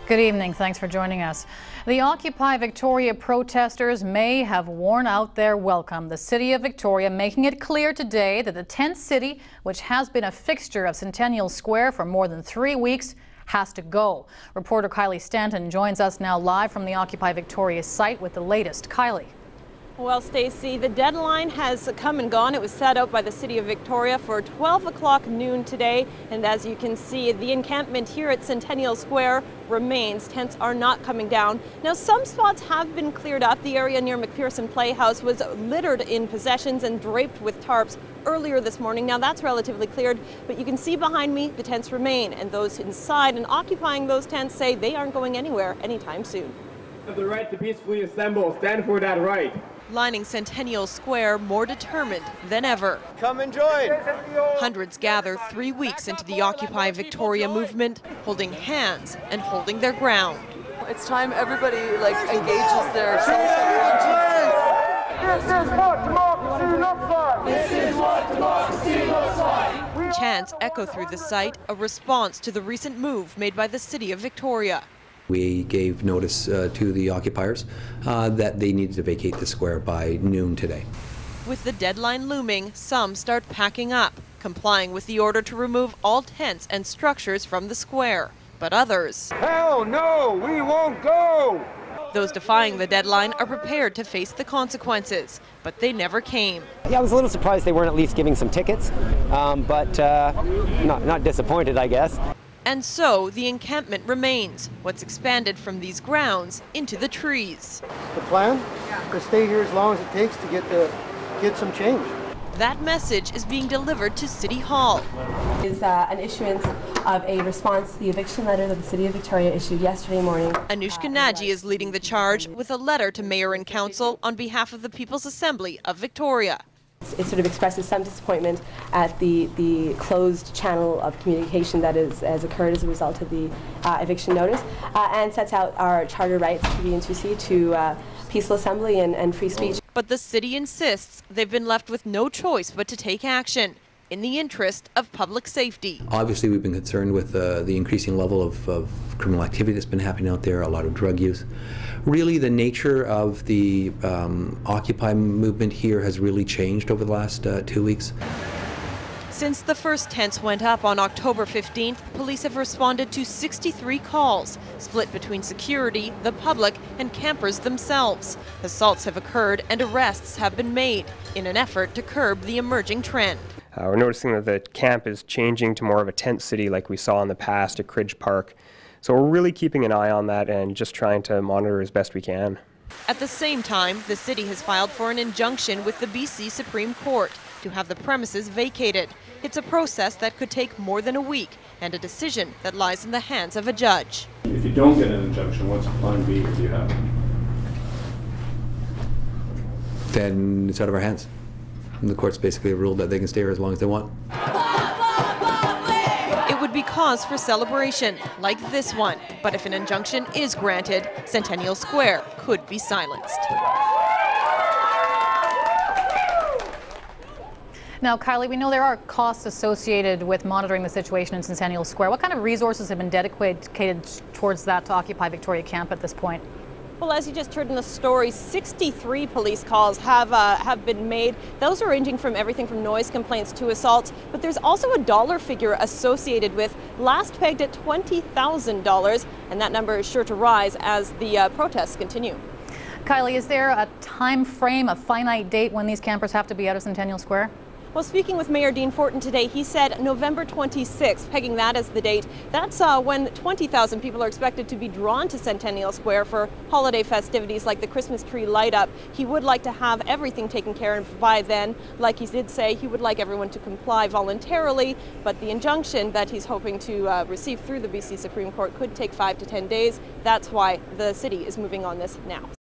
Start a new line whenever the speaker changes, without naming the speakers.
Good evening. Thanks for joining us. The Occupy Victoria protesters may have worn out their welcome. The City of Victoria making it clear today that the tent city, which has been a fixture of Centennial Square for more than 3 weeks, has to go. Reporter Kylie Stanton joins us now live from the Occupy Victoria site with the latest. Kylie.
Well, Stacey, the deadline has come and gone. It was set out by the City of Victoria for 12 o'clock noon today. And as you can see, the encampment here at Centennial Square remains. Tents are not coming down. Now, some spots have been cleared up. The area near McPherson Playhouse was littered in possessions and draped with tarps earlier this morning. Now, that's relatively cleared, but you can see behind me the tents remain. And those inside and occupying those tents say they aren't going anywhere anytime soon.
Have the right to peacefully assemble. Stand for that right.
Lining Centennial Square more determined than ever.
Come and join.
Hundreds gather 3 weeks into the Occupy Victoria movement, holding hands and holding their ground.
It's time everybody engages their
This is what democracy looks like.
This is what democracy looks like.
Chants echo through the site, a response to the recent move made by the City of Victoria.
We gave notice to the occupiers that they needed to vacate the square by noon today.
With the deadline looming, some start packing up, complying with the order to remove all tents and structures from the square. But others,
Hell no, we won't go.
those defying the deadline, are prepared to face the consequences. But they never came.
Yeah, I was a little surprised they weren't at least giving some tickets, but not disappointed, I guess.
And so the encampment remains, what's expanded from these grounds into the trees.
The plan? To stay here as long as it takes to get some change.
That message is being delivered to City Hall.
Is an issuance of a response to the eviction letter that the City of Victoria issued yesterday morning.
Anushka Naji is leading the charge with a letter to Mayor and Council on behalf of the People's Assembly of Victoria.
It sort of expresses some disappointment at the closed channel of communication that has occurred as a result of the eviction notice, and sets out our charter rights to the N2C to peaceful assembly and free speech.
But the city insists they've been left with no choice but to take action in the interest of public safety.
Obviously, we've been concerned with the increasing level of criminal activity that's been happening out there, a lot of drug use. Really, the nature of the Occupy movement here has really changed over the last 2 weeks.
Since the first tents went up on October 15th, police have responded to 63 calls, split between security, the public, and campers themselves. Assaults have occurred and arrests have been made in an effort to curb the emerging trend.
We're noticing that the camp is changing to more of a tent city like we saw in the past at Cridge Park. So we're really keeping an eye on that and just trying to monitor as best we can.
At the same time, the city has filed for an injunction with the BC Supreme Court to have the premises vacated. It's a process that could take more than a week and a decision that lies in the hands of a judge.
If you don't get an injunction, what's plan B if you have it?
Then it's out of our hands. And the court's basically ruled that they can stay here as long as they want.
It would be cause for celebration, like this one. But if an injunction is granted, Centennial Square could be silenced.
Now, Kylie, we know there are costs associated with monitoring the situation in Centennial Square. What kind of resources have been dedicated towards that to Occupy Victoria camp at this point?
Well, as you just heard in the story, 63 police calls have been made. Those are ranging from everything from noise complaints to assaults. But there's also a dollar figure associated with, last pegged at $20,000, and that number is sure to rise as the protests continue.
Kylie, is there a time frame, a finite date when these campers have to be out of Centennial Square?
Well, speaking with Mayor Dean Fortin today, he said November 26th, pegging that as the date. That's when 20,000 people are expected to be drawn to Centennial Square for holiday festivities like the Christmas tree light up. He would like to have everything taken care of by then. Like he did say, he would like everyone to comply voluntarily, but the injunction that he's hoping to receive through the BC Supreme Court could take 5 to 10 days. That's why the city is moving on this now.